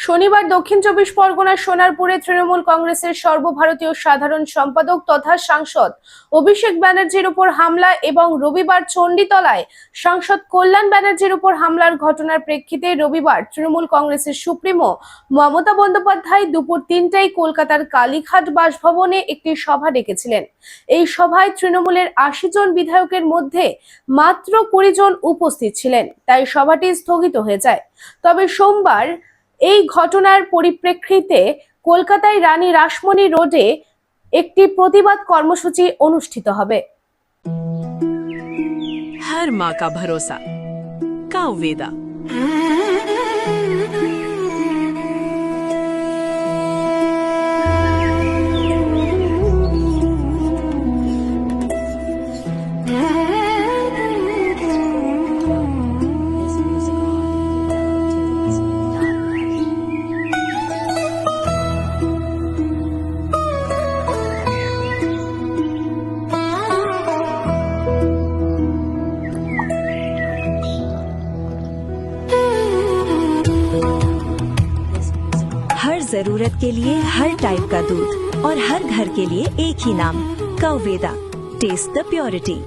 শনিবার দক্ষিণ চব্বিশ পরগনার সোনারপুরে তৃণমূল কংগ্রেসের সর্বভারতীয় সাধারণ সম্পাদক তথা সাংসদ অভিষেক ব্যানার্জির উপর হামলা এবং রবিবার চণ্ডীতলায় সাংসদ কল্যাণ ব্যানার্জির উপর হামলার ঘটনার প্রেক্ষিতে রবিবার তৃণমূল কংগ্রেসের সুপ্রিমো মমতা বন্দ্যোপাধ্যায় দুপুর ৩টায় কলকাতার কালীঘাট বাসভবনে একটি সভা ডেকেছিলেন। এই সভায় তৃণমূলের ৮০ জন বিধায়কের মধ্যে মাত্র ২০ জন উপস্থিত ছিলেন, তাই সভাটি স্থগিত হয়ে যায়। তবে সোমবার এই ঘটনার পরিপ্রেক্ষিতে কলকাতায় রানী রাসমণি রোডে একটি প্রতিবাদ কর্মসূচি অনুষ্ঠিত হবে। हर माँ का भरोसा कावेदा। हर जरूरत के लिए हर टाइप का दूध और हर घर के लिए एक ही नाम, कावेदा। Test the purity.